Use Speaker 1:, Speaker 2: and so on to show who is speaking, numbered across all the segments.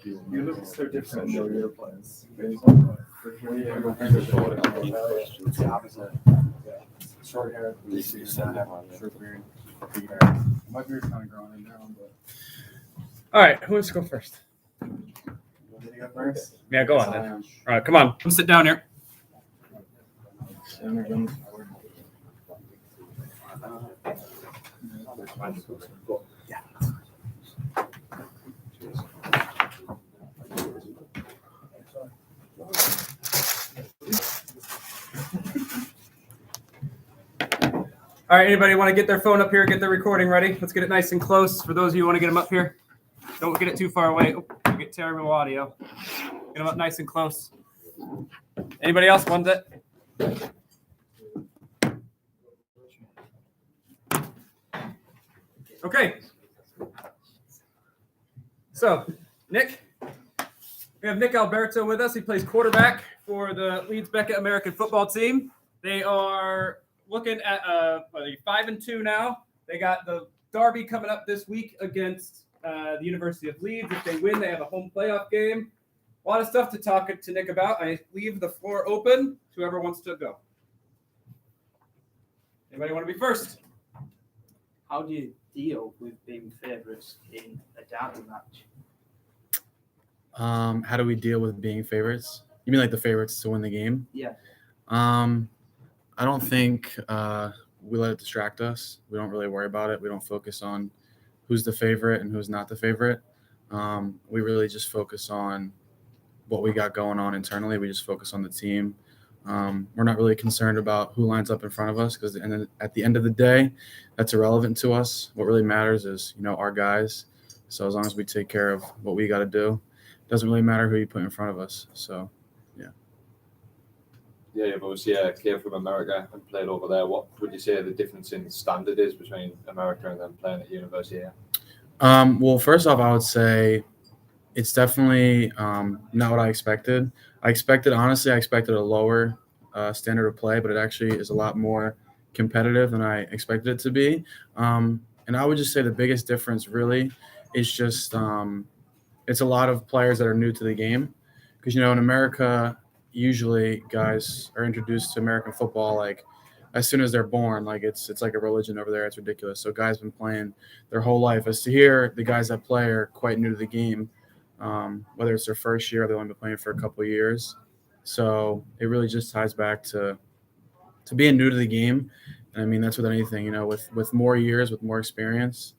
Speaker 1: You look so different than your players. Short hair, short beard, big hair. My beard's kind of growing in now, but.
Speaker 2: All right, who wants to go first? Yeah, go on then. All right, come on. Come sit down here. All right, anybody want to get their phone up here, get their recording ready? Let's get it nice and close. For those of you who want to get them up here, don't get it too far away. Oh, you get terrible audio. Get them up nice and close. Anybody else want that? Okay. So, Nick, we have Nick Alberto with us. He plays quarterback for the Leeds Beckett American football team. They are looking at 5-2 now. They got the derby coming up this week against the University of Leeds. If they win, they have a home playoff game. A lot of stuff to talk to Nick about. I leave the floor open to whoever wants to go. Anybody want to be first?
Speaker 3: How do you deal with being favourites in a derby match?
Speaker 4: How do we deal with being favorites? You mean like the favorites to win the game?
Speaker 3: Yeah.
Speaker 4: I don't think we let it distract us. We don't really worry about it. We don't focus on who's the favorite and who's not the favorite. We really just focus on what we got going on internally. We just focus on the team. We're not really concerned about who lines up in front of us because at the end of the day, that's irrelevant to us. What really matters is, our guys. So as long as we take care of what we got to do, it doesn't really matter who you put in front of us. So, yeah.
Speaker 5: Yeah, you've obviously came from America and played over there. What would you say the difference in standard is between America and then playing at university here?
Speaker 4: Well, first off, I would say it's definitely not what I expected. I expected a lower standard of play, but it actually is a lot more competitive than I expected it to be. And I would just say the biggest difference really is just it's a lot of players that are new to the game. Because, in America, usually guys are introduced to American football like as soon as they're born. Like it's like a religion over there. It's ridiculous. So guys been playing their whole life. As to here, the guys that play are quite new to the game. Whether it's their first year or they've only been playing for a couple of years. So it really just ties back to being new to the game. And I mean, that's with anything, with more years, with more experience,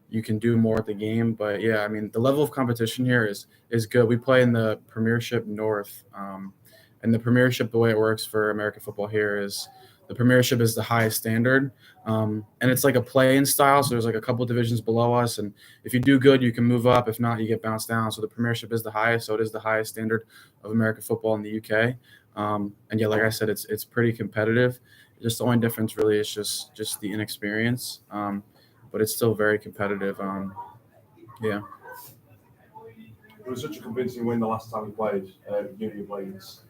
Speaker 4: you can do more at the game. But yeah, I mean, the level of competition here is good. We play in the Premiership North, and the Premiership, the way it works for American football here is the Premiership is the highest standard, and it's like a play-in style. So there's like a couple divisions below us, and if you do good, you can move up. If not, you get bounced down. So the Premiership is the highest, so it is the highest standard of American football in the UK. And yeah, like I said, it's pretty competitive. Just the only difference really is just the inexperience, but it's still very competitive. Yeah.
Speaker 1: It was such a convincing win the last time we played Union Leeds.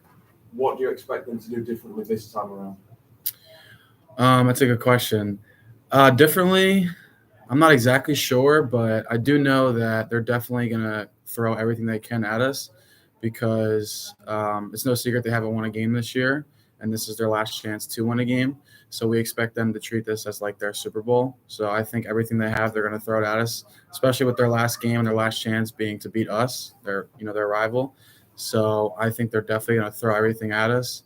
Speaker 1: What do you expect them to do differently this time around?
Speaker 4: That's a good question. Differently, I'm not exactly sure, but I do know that they're definitely going to throw everything they can at us because it's no secret they haven't won a game this year, and this is their last chance to win a game. So we expect them to treat this as like their Super Bowl. So I think everything they have, they're going to throw it at us, especially with their last game and their last chance being to beat us, their rival. So I think they're definitely going to throw everything at us.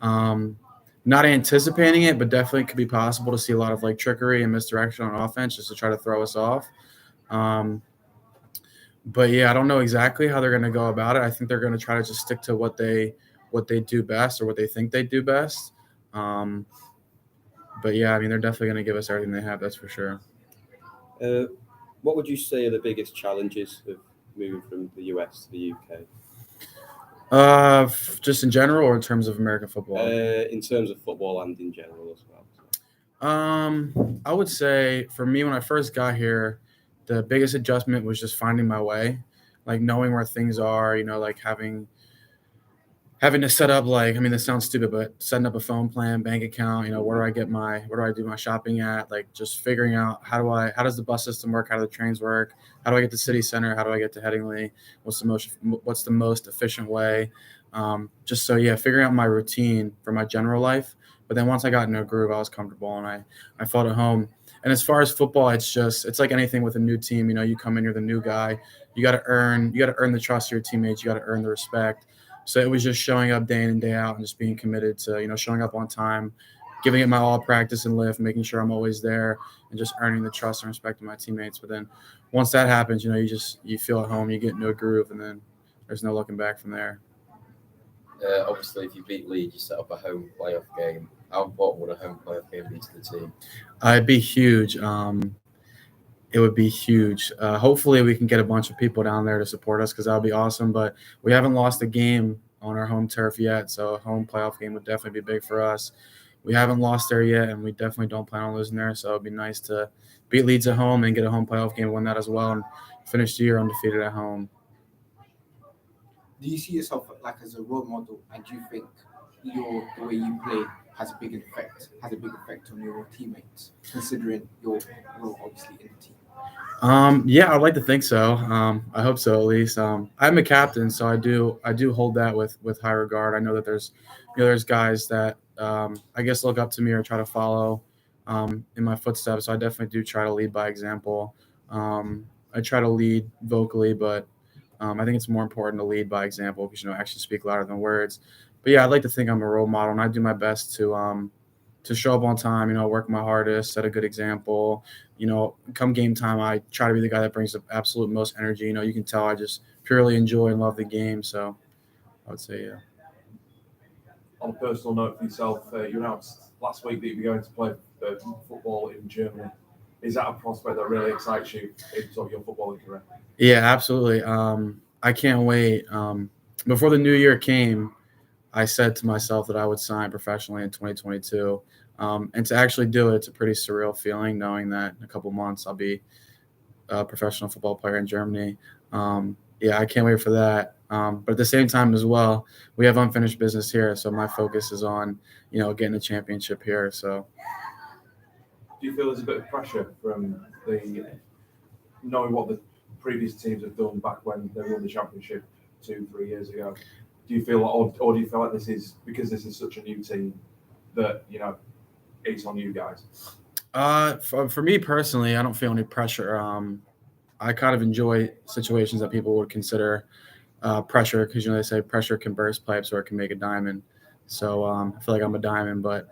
Speaker 4: Not anticipating it, but definitely could be possible to see a lot of like trickery and misdirection on offense just to try to throw us off. But yeah, I don't know exactly how they're going to go about it. I think they're going to try to just stick to what they do best or what they think they do best. But yeah, I mean, they're definitely going to give us everything they have. That's for sure.
Speaker 6: What would you say are the biggest challenges of moving from the US to the UK?
Speaker 4: Just in general or in terms of American football?
Speaker 6: In terms of football and in general as well.
Speaker 4: I would say for me, when I first got here, the biggest adjustment was just finding my way, like knowing where things are, like having having to set up this sounds stupid, but setting up a phone plan, bank account, where do I do my shopping at? Like just figuring out how does the bus system work? How do the trains work? How do I get to city center? How do I get to Headingley? What's the most efficient way? Figuring out my routine for my general life. But then once I got into a groove, I was comfortable and I felt at home. And as far as football, it's like anything with a new team. You come in, you're the new guy. You got to earn the trust of your teammates. You got to earn the respect. So it was just showing up day in and day out and just being committed to, showing up on time, giving it my all practice and lift, making sure I'm always there and just earning the trust and respect of my teammates. But then once that happens, you feel at home, you get into a groove, and then there's no looking back from there.
Speaker 7: Obviously, if you beat Leeds, you set up a home playoff game. How important would a home playoff game be to the team?
Speaker 4: It'd be huge. It would be huge. Hopefully, we can get a bunch of people down there to support us because that would be awesome. But we haven't lost a game on our home turf yet, so a home playoff game would definitely be big for us. We haven't lost there yet, and we definitely don't plan on losing there. So it'd be nice to beat Leeds at home and get a home playoff game, win that as well, and finish the year undefeated at home.
Speaker 8: Do you see yourself like as a role model, and do you think the way you play has a big effect on your teammates, considering your role obviously in the team?
Speaker 4: Yeah, I'd like to think so. I hope so, at least. I'm a captain, so I do hold that with high regard. I know that there's guys that I guess look up to me or try to follow in my footsteps. So I definitely do try to lead by example. I try to lead vocally, but I think it's more important to lead by example because actions speak louder than words. But yeah, I'd like to think I'm a role model, and I do my best to show up on time, work my hardest, set a good example. Come game time, I try to be the guy that brings the absolute most energy. You can tell I just purely enjoy and love the game. So I would say, yeah.
Speaker 1: On a personal note for yourself, you announced last week that you'd be going to play football in Germany. Is that a prospect that really excites you in sort of your footballing career?
Speaker 4: Yeah, absolutely. I can't wait. Before the new year came, I said to myself that I would sign professionally in 2022. And to actually do it, it's a pretty surreal feeling knowing that in a couple months I'll be a professional football player in Germany. I can't wait for that. But at the same time as well, we have unfinished business here. So my focus is on, getting a championship here. So
Speaker 1: do you feel there's a bit of pressure from knowing what the previous teams have done back when they won the championship 2-3 years ago? Do you feel, or do you feel like this is because this is such a new team that it's on you guys?
Speaker 4: For me personally, I don't feel any pressure. I kind of enjoy situations that people would consider pressure because they say pressure can burst pipes or it can make a diamond. So I feel like I'm a diamond, but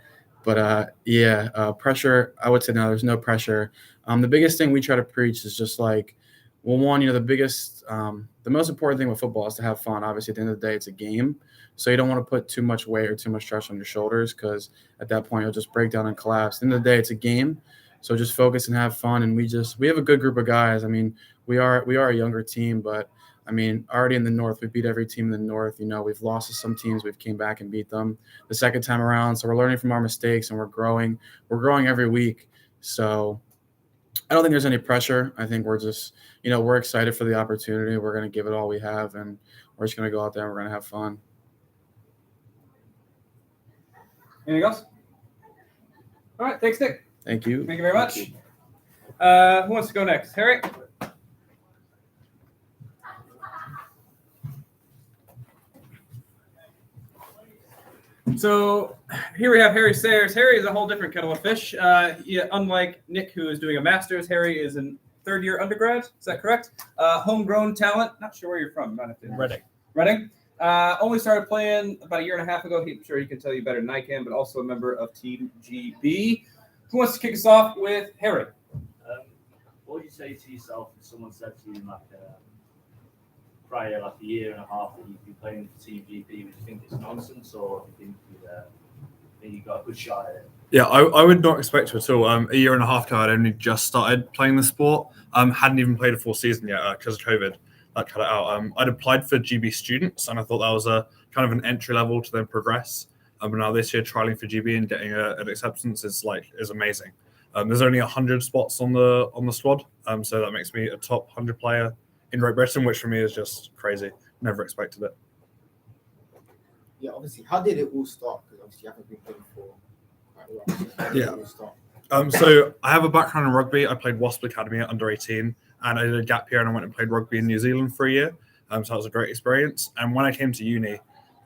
Speaker 4: pressure. I would say no. There's no pressure. The biggest thing we try to preach is just like, well, one, the most important thing with football is to have fun. Obviously, at the end of the day, it's a game. So you don't want to put too much weight or too much stress on your shoulders because at that point, you'll just break down and collapse. At the end of the day, it's a game. So just focus and have fun. And we have a good group of guys. I mean, we are a younger team, but I mean, already in the North, we beat every team in the North. We've lost to some teams. We've came back and beat them the second time around. So we're learning from our mistakes and we're growing. We're growing every week. So I don't think there's any pressure. I think we're just, we're excited for the opportunity. We're going to give it all we have, and we're just going to go out there and we're going to have fun.
Speaker 2: Anything else? All right. Thanks, Nick.
Speaker 4: Thank you.
Speaker 2: Thank you very much. Who wants to go next? Harry? So here we have Harry Sayers. Harry is a whole different kettle of fish. Unlike Nick, who is doing a master's, Harry is in third-year undergrad. Is that correct? Homegrown talent. Not sure where you're from. Reading. Only started playing about a year and a half ago. I'm sure he can tell you better than I can, but also a member of Team GB. Who wants to kick us off with Harry?
Speaker 9: What would you say to yourself if someone said to you prior, a year and a half that you'd be playing for Team GB? Would you think it's nonsense, or do you think you got a good shot at it?
Speaker 10: Yeah, I would not expect to at all. A year and a half ago, I'd only just started playing the sport. Hadn't even played a full season yet because of COVID. That cut it out. I'd applied for GB Students, and I thought that was a kind of an entry level to then progress. But now this year, trialing for GB and getting an acceptance is amazing. There's only 100 spots on the squad, so that makes me a top 100 player in Great Britain, which for me is just crazy. Never expected it.
Speaker 8: Yeah, obviously, how did it all start? Because obviously you haven't been playing for quite a while. How did it all start?
Speaker 10: So I have a background in rugby. I played Wasp Academy at under 18, and I did a gap year and I went and played rugby in New Zealand for a year. So that was a great experience. And when I came to uni,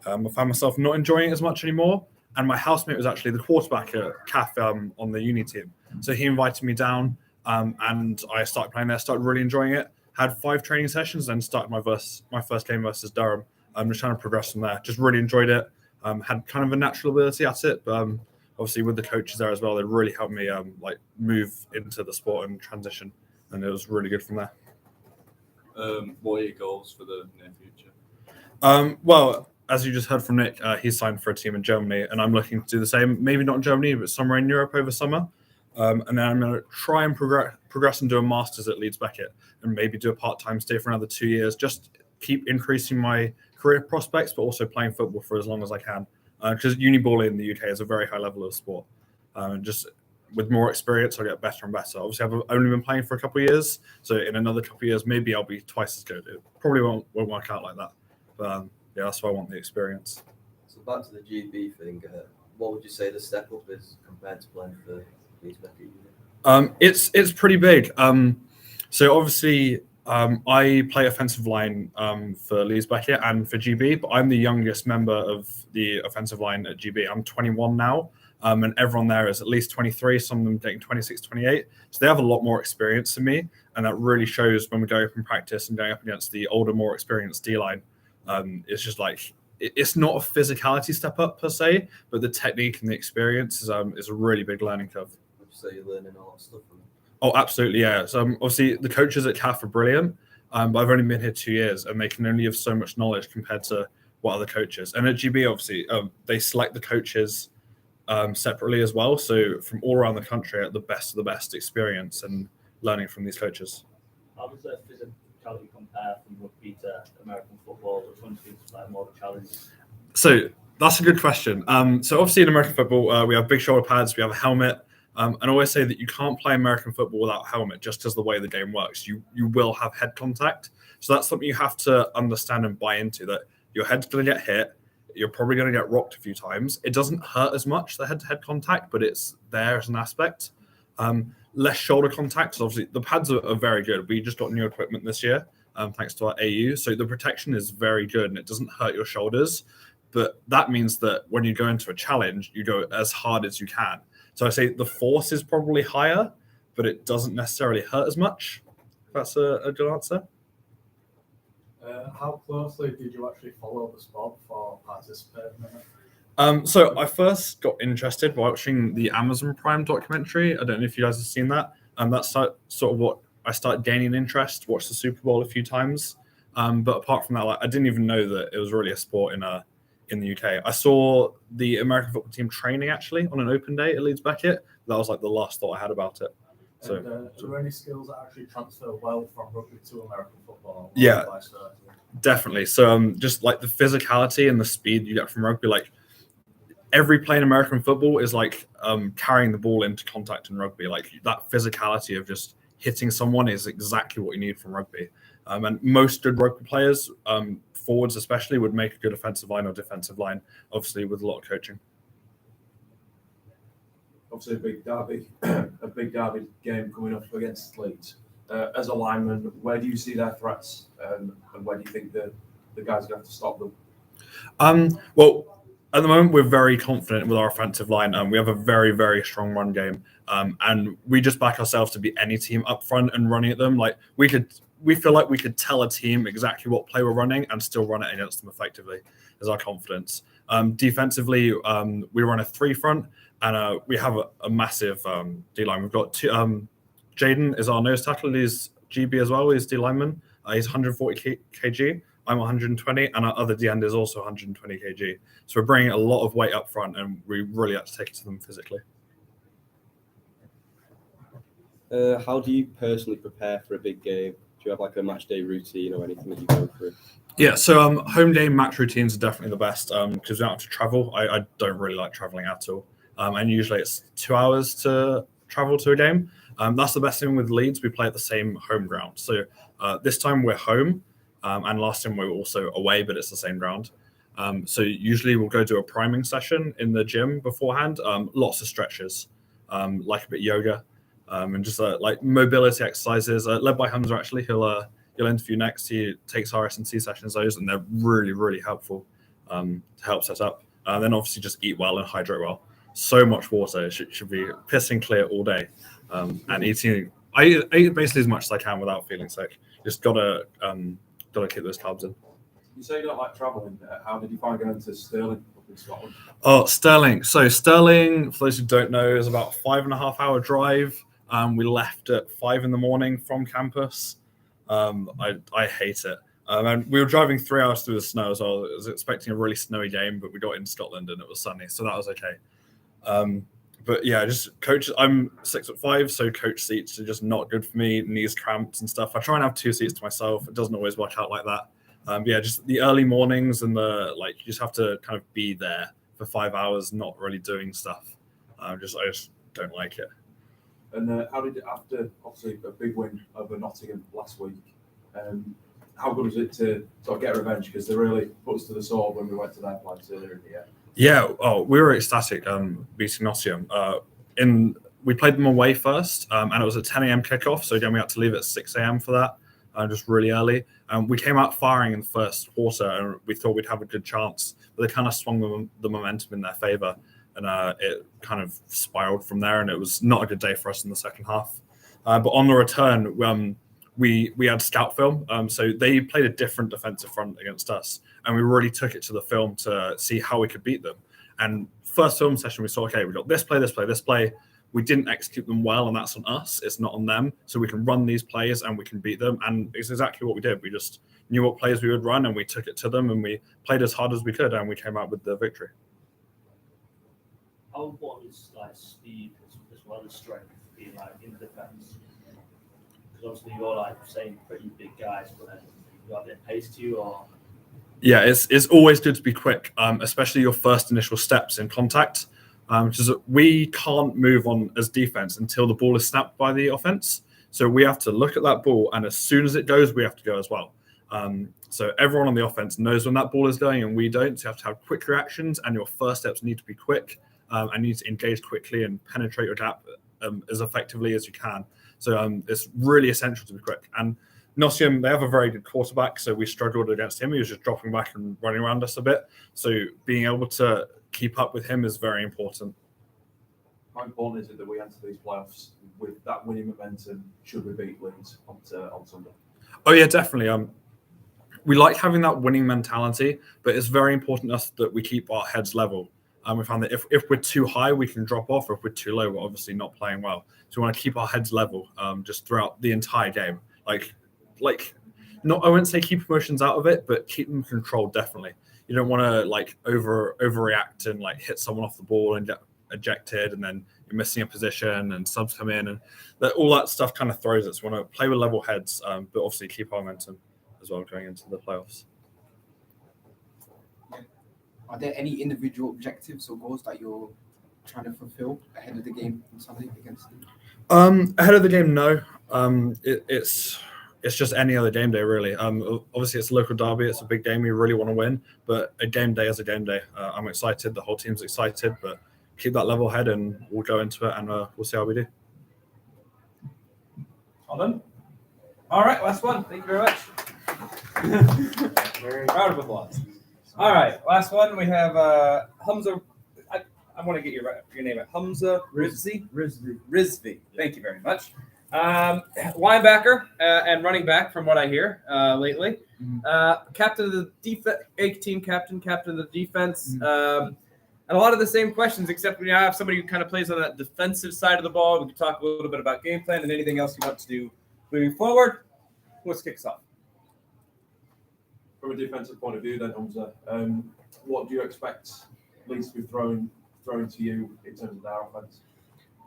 Speaker 10: I found myself not enjoying it as much anymore. And my housemate was actually the quarterback at CAF on the uni team. So he invited me down, and I started playing there, started really enjoying it. Had 5 training sessions, then started my first game versus Durham. I'm just trying to progress from there. Just really enjoyed it. Had kind of a natural ability at it, but obviously with the coaches there as well, they really helped me move into the sport and transition, and it was really good from there.
Speaker 11: What are your goals for the near future?
Speaker 10: Well, as you just heard from Nick, he's signed for a team in Germany, and I'm looking to do the same. Maybe not in Germany, but somewhere in Europe over summer. And then I'm going to try and progress and do a master's at Leeds Beckett, and maybe do a part-time stay for another 2 years. Just keep increasing my career prospects, but also playing football for as long as I can. Because uni ball in the UK is a very high level of sport. And just with more experience, I'll get better and better. Obviously, I've only been playing for a couple of years, so in another couple of years, maybe I'll be twice as good. It probably won't work out like that. But yeah, that's why I want the experience.
Speaker 7: So back to the GB thing, what would you say the step up is compared to playing for Leeds Beckett?
Speaker 10: It's pretty big. So obviously, I play offensive line for Leeds Beckett and for GB, but I'm the youngest member of the offensive line at GB. I'm 21 now, and everyone there is at least 23, some of them getting 26, 28. So they have a lot more experience than me, and that really shows when we go up in practice and going up against the older, more experienced D-line. It's just like, it's not a physicality step up per se, but the technique and the experience is a really big learning curve.
Speaker 7: Would you say you're learning a lot of stuff from it?
Speaker 10: Oh, absolutely, yeah. So obviously the coaches at CAF are brilliant, but I've only been here 2 years, and they can only have so much knowledge compared to what other coaches. And at GB, obviously, they select the coaches separately as well. So from all around the country, at the best of the best experience and learning from these coaches.
Speaker 9: How does that physicality compare from rugby to American football? Which one seems like more of a challenge?
Speaker 10: So that's a good question. So obviously in American football, we have big shoulder pads, we have a helmet. And I always say that you can't play American football without a helmet, just because the way the game works. You will have head contact. So that's something you have to understand and buy into, that your head's going to get hit. You're probably going to get rocked a few times. It doesn't hurt as much, the head-to-head contact, but it's there as an aspect. Less shoulder contact. So obviously, the pads are very good. We just got new equipment this year, thanks to our AU. So the protection is very good, and it doesn't hurt your shoulders. But that means that when you go into a challenge, you go as hard as you can. So I say the force is probably higher, but it doesn't necessarily hurt as much. If that's a good answer.
Speaker 11: How closely did you actually follow the sport before participating in it?
Speaker 10: So I first got interested by watching the Amazon Prime documentary. I don't know if you guys have seen that. That's sort of what I started gaining interest. Watched the Super Bowl a few times, but apart from that, I didn't even know that it was really a sport in the UK. I saw the American football team training actually on an open day at Leeds Beckett. That was like the last thought I had about it. So,
Speaker 11: are there any skills that actually transfer well from rugby to American football?
Speaker 10: Yeah, definitely. So just like the physicality and the speed you get from rugby, like every play in American football is like carrying the ball into contact in rugby. Like that physicality of just hitting someone is exactly what you need from rugby. And most good rugby players, forwards especially, would make a good offensive line or defensive line, obviously with a lot of coaching.
Speaker 1: Obviously a big derby game coming up against Leeds. As a lineman, where do you see their threats, and where do you think the guys are going to have to stop them?
Speaker 10: Well, at the moment, we're very confident with our offensive line. We have a very, very strong run game, and we just back ourselves to beat any team up front and running at them. Like we feel like we could tell a team exactly what play we're running and still run it against them effectively, is our confidence. Defensively, we run a 3 front, and we have a massive D-line. We've got two, Jaden is our nose tackle. He's GB as well. He's D-lineman. He's 140 kg. I'm 120, and our other D-end is also 120 kg. So we're bringing a lot of weight up front, and we really have to take it to them physically.
Speaker 6: How do you personally prepare for a big game? Do you have like a match day routine or anything that you go through?
Speaker 10: Yeah, so home game match routines are definitely the best because we don't have to travel. I don't really like traveling at all. And usually it's 2 hours to travel to a game. That's the best thing with Leeds. We play at the same home ground. So this time we're home, and last time we were also away, but it's the same ground. So usually we'll go do a priming session in the gym beforehand. Lots of stretches, like a bit of yoga, and just like mobility exercises, led by Humza actually. He'll interview next. He takes our S&C sessions, those, and they're really, really helpful to help set up. Then obviously just eat well and hydrate well. So much water. It should be pissing clear all day. And eating, I eat basically as much as I can without feeling sick. Just gotta keep those carbs in.
Speaker 1: You say you don't like travelling. How did you find going to Stirling up in Scotland?
Speaker 10: Oh, Stirling. So Stirling, for those who don't know, is about 5.5-hour drive. We left at 5 a.m. from campus. I hate it. And we were driving 3 hours through the snow as well. I was expecting a really snowy game, but we got in Scotland and it was sunny, so that was okay. But yeah, just coach. I'm 6'5", so coach seats are just not good for me. Knees cramps and stuff. I try and have 2 seats to myself. It doesn't always work out like that. Yeah, just the early mornings and you just have to kind of be there for 5 hours, not really doing stuff. I just don't like it.
Speaker 1: And how did it, after obviously a big win over Nottingham last week, how good was it to sort of get revenge? Because they really put us to the sword when we went to their place earlier in the year.
Speaker 10: Yeah, we were ecstatic beating Nottingham. We played them away first, and it was a 10 a.m. kickoff. So again, we had to leave at 6 a.m. for that, just really early. We came out firing in the first quarter, and we thought we'd have a good chance, but they kind of swung the momentum in their favour, and it kind of spiraled from there. And it was not a good day for us in the second half. But on the return, we had scout film, so they played a different defensive front against us, and we really took it to the film to see how we could beat them. And first film session, we saw, okay, we got this play. We didn't execute them well, and that's on us. It's not on them. So we can run these plays and we can beat them. And it's exactly what we did. We just knew what plays we would run, and we took it to them, and we played as hard as we could, and we came out with the victory.
Speaker 9: How important is like speed as well as strength being like in defence? Because obviously you're like saying pretty big guys, but then you got a bit of pace to you, or
Speaker 10: yeah, it's always good to be quick, especially your first initial steps in contact. Because we can't move on as defense until the ball is snapped by the offense. So we have to look at that ball, and as soon as it goes, we have to go as well. So everyone on the offense knows when that ball is going, and we don't. So you have to have quick reactions, and your first steps need to be quick, and you need to engage quickly and penetrate your gap as effectively as you can. So it's really essential to be quick. And Nottingham, they have a very good quarterback, so we struggled against him. He was just dropping back and running around us a bit. So being able to keep up with him is very important.
Speaker 1: How important is it that we enter these playoffs with that winning momentum should we beat Leeds on Sunday?
Speaker 10: Oh yeah, definitely. We like having that winning mentality, but it's very important to us that we keep our heads level. We found that if we're too high, we can drop off, or if we're too low, we're obviously not playing well. So we want to keep our heads level just throughout the entire game. Like, not, I wouldn't say keep emotions out of it, but keep them controlled, definitely. You don't want to like overreact and like hit someone off the ball and get ejected, and then you're missing a position and subs come in, and all that stuff kind of throws us. We want to play with level heads, but obviously keep our momentum as well going into the playoffs.
Speaker 8: Are there any individual objectives or goals that you're trying to fulfill ahead of the game on Sunday against them?
Speaker 10: Ahead of the game, no. It's just any other game day, really. Obviously, it's a local derby. It's a big game. We really want to win, but a game day is a game day. I'm excited. The whole team's excited, but keep that level head, and we'll go into it, and we'll see how we do.
Speaker 2: All done? All right, last one. Thank you very much. Round of applause. All right, last one. We have Humza. I want to get your name. Humza Rizvie. Rizvie. Thank you very much. Linebacker and running back, from what I hear lately. Captain of the team captain of the defense. And a lot of the same questions, except when you have somebody who kind of plays on that defensive side of the ball. We can talk a little bit about game plan and anything else you want to do moving forward. Let's kick us off.
Speaker 1: From a defensive point of view, then, Humza, what do you expect Leeds to be throwing to you in terms of their offense?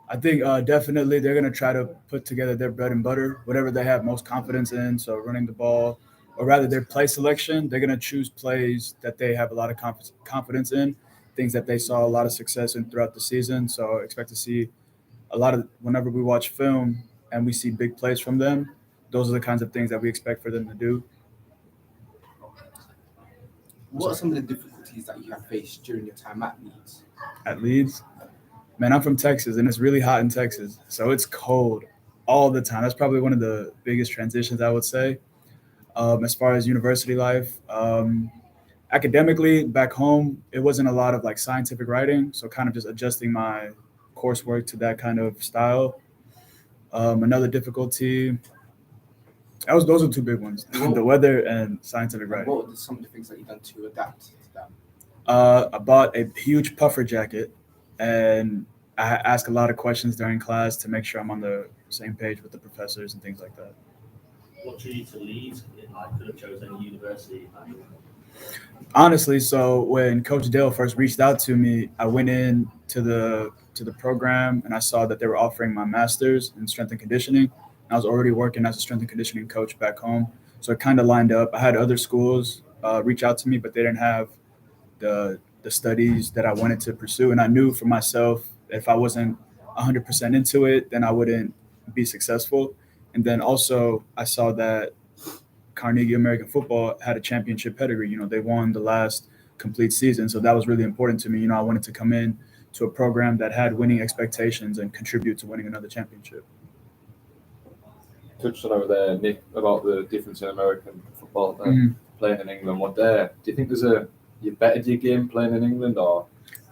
Speaker 12: I think definitely they're going to try to put together their bread and butter, whatever they have most confidence in. So running the ball, or rather their play selection, they're going to choose plays that they have a lot of confidence in, things that they saw a lot of success in throughout the season. So expect to see a lot of, whenever we watch film and we see big plays from them, those are the kinds of things that we expect for them to do.
Speaker 8: What are some of the difficulties difficulties that you have faced during your time at Leeds?
Speaker 12: At Leeds, man, I'm from Texas, and it's really hot in Texas, so it's cold all the time. That's probably one of the biggest transitions, I would say. As far as university life, academically back home, it wasn't a lot of like scientific writing, so kind of just adjusting my coursework to that kind of style. Another difficulty, those are two big ones: the weather and scientific
Speaker 8: And
Speaker 12: writing.
Speaker 8: what were some of the things that you've done to adapt to that?
Speaker 12: I bought a huge puffer jacket, and I ask a lot of questions during class to make sure I'm on the same page with the professors and things like that.
Speaker 9: What drew you to Leeds? Like, could have chosen any university. Like,
Speaker 12: Honestly, so when Coach Dale first reached out to me, I went in to the program and I saw that they were offering my master's in strength and conditioning. I was already working as a strength and conditioning coach back home, so it kind of lined up. I had other schools reach out to me, but they didn't have the studies that I wanted to pursue, and I knew for myself if I wasn't 100% into it, then I wouldn't be successful. And then also I saw that Carnegie American Football had a championship pedigree. You know, they won the last complete season, so that was really important to me. You know, I wanted to come in to a program that had winning expectations and contribute to winning another championship.
Speaker 5: Touched on over there, Nick, about the difference in American football and playing in England. Do you think you bettered your game playing in England, or?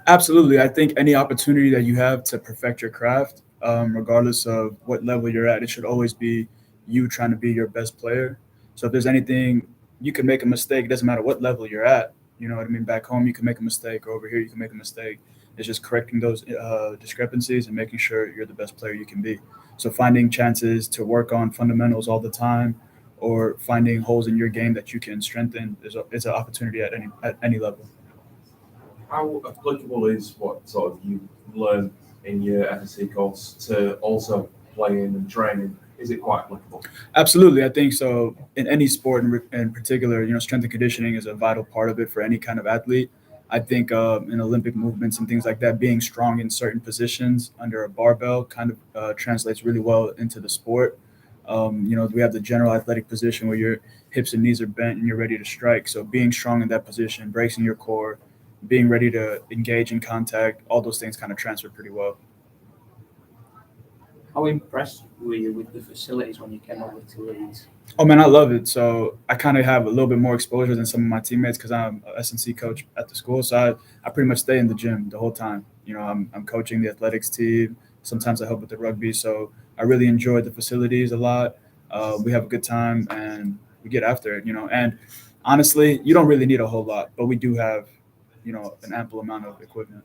Speaker 12: Absolutely. I think any opportunity that you have to perfect your craft, regardless of what level you're at, it should always be you trying to be your best player. So if there's anything, you can make a mistake. It doesn't matter what level you're at. You know what I mean? Back home, you can make a mistake. Or over here, you can make a mistake. It's just correcting those discrepancies and making sure you're the best player you can be. So finding chances to work on fundamentals all the time, or finding holes in your game that you can strengthen is an opportunity at any level.
Speaker 1: How applicable is what sort of you learn in your FSC course to also playing and training? Is it quite applicable?
Speaker 12: Absolutely, I think so. In any sport, in particular, you know, strength and conditioning is a vital part of it for any kind of athlete. I think in Olympic movements and things like that, being strong in certain positions under a barbell kind of translates really well into the sport. You know, we have the general athletic position where your hips and knees are bent and you're ready to strike. So being strong in that position, bracing your core, being ready to engage in contact, all those things kind of transfer pretty well.
Speaker 3: How impressed were you with the facilities when you came over to Leeds?
Speaker 12: Oh man, I love it. So I kind of have a little bit more exposure than some of my teammates because I'm a S&C coach at the school. So I pretty much stay in the gym the whole time. You know, I'm coaching the athletics team. Sometimes I help with the rugby. So I really enjoy the facilities a lot. We have a good time and we get after it, you know. And honestly, you don't really need a whole lot, but we do have, you know, an ample amount of equipment.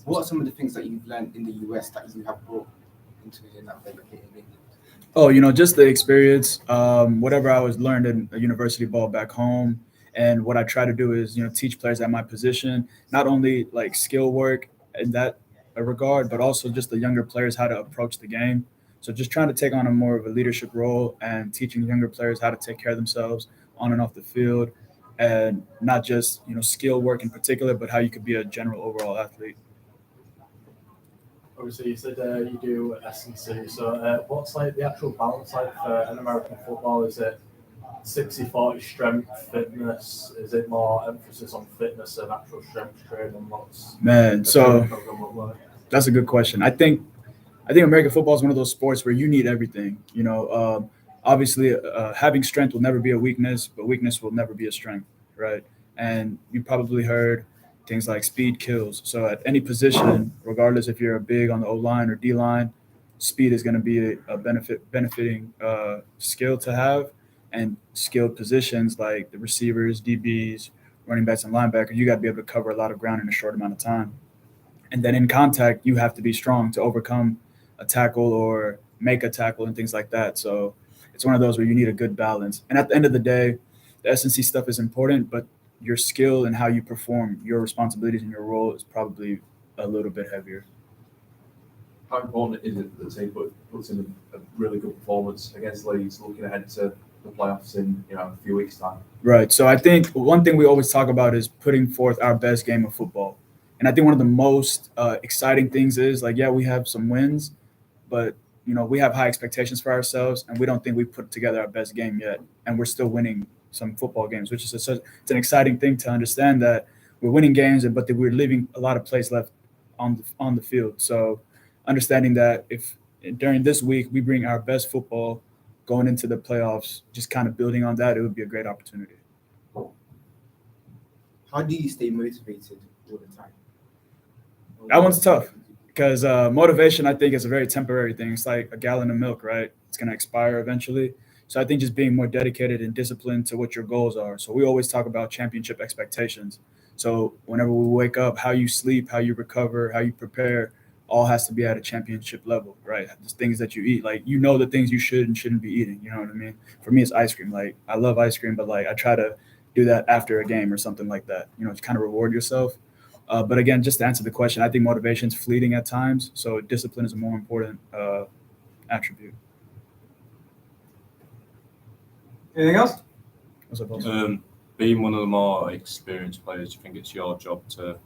Speaker 8: What are some of the things that you've learned in the US that you have brought into that benefit in England?
Speaker 12: Oh, you know, just the experience, whatever I was learned in a university ball back home. And what I try to do is, you know, teach players at my position, not only like skill work in that regard, but also just the younger players how to approach the game. So just trying to take on a more of a leadership role and teaching younger players how to take care of themselves on and off the field, and not just, you know, skill work in particular, but how you could be a general overall athlete.
Speaker 11: Obviously, you said you do S&C. So what's like the actual balance like for an American football? Is it 60-40 strength, fitness? Is it more emphasis on fitness and actual strength training?
Speaker 12: Man, so that's a good question. I think American football is one of those sports where you need everything. You know, obviously, having strength will never be a weakness, but weakness will never be a strength, right? And you probably heard things like speed kills. So at any position, regardless if you're a big on the O-line or D-line, speed is going to be a benefiting skill to have. And skilled positions like the receivers, DBs, running backs, and linebackers, you got to be able to cover a lot of ground in a short amount of time. And then in contact, you have to be strong to overcome a tackle or make a tackle and things like that. So it's one of those where you need a good balance. And at the end of the day, the S&C stuff is important, but your skill and how you perform your responsibilities in your role is probably a little bit heavier.
Speaker 1: How important is it that the team puts in a really good performance against Leeds, looking ahead to the playoffs in, you know, a few weeks' time?
Speaker 12: Right. So I think one thing we always talk about is putting forth our best game of football. And I think one of the most exciting things is, like, yeah, we have some wins, but, you know, we have high expectations for ourselves, and we don't think we've put together our best game yet, and we're still winning some football games, which is it's an exciting thing to understand that we're winning games, but that we're leaving a lot of plays left on the field. So understanding that if during this week we bring our best football going into the playoffs, just kind of building on that, it would be a great opportunity.
Speaker 8: How do you stay motivated all the time?
Speaker 12: That one's tough because motivation, I think, is a very temporary thing. It's like a gallon of milk, right? It's going to expire eventually. So I think just being more dedicated and disciplined to what your goals are. So we always talk about championship expectations. So whenever we wake up, how you sleep, how you recover, how you prepare, all has to be at a championship level, right? The things that you eat, like, you know, the things you should and shouldn't be eating. You know what I mean? For me, it's ice cream. Like, I love ice cream, but like I try to do that after a game or something like that, you know, to kind of reward yourself. But again, just to answer the question, I think motivation is fleeting at times. So discipline is a more important attribute.
Speaker 2: Anything else?
Speaker 12: What's up, boss?
Speaker 13: Being one of the more experienced players, do you think it's your job to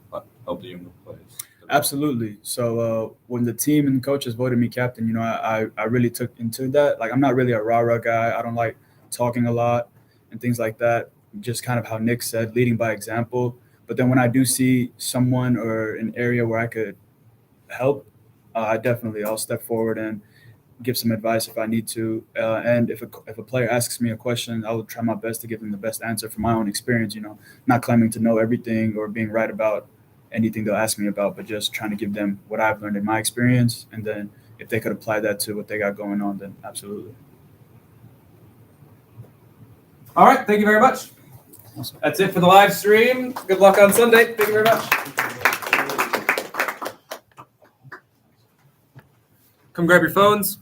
Speaker 13: help the younger players?
Speaker 12: Absolutely. So when the team and coaches voted me captain, you know, I really took into that. Like, I'm not really a rah-rah guy. I don't like talking a lot and things like that. Just kind of how Nick said, leading by example. But then when I do see someone or an area where I could help, I'll step forward and give some advice if I need to. And if a player asks me a question, I will try my best to give them the best answer from my own experience, you know, not claiming to know everything or being right about anything they'll ask me about, but just trying to give them what I've learned in my experience. And then if they could apply that to what they got going on, then absolutely.
Speaker 2: All right. Thank you very much.
Speaker 12: Awesome.
Speaker 2: That's it for the live stream. Good luck on Sunday. Thank you very much. Come grab your phones.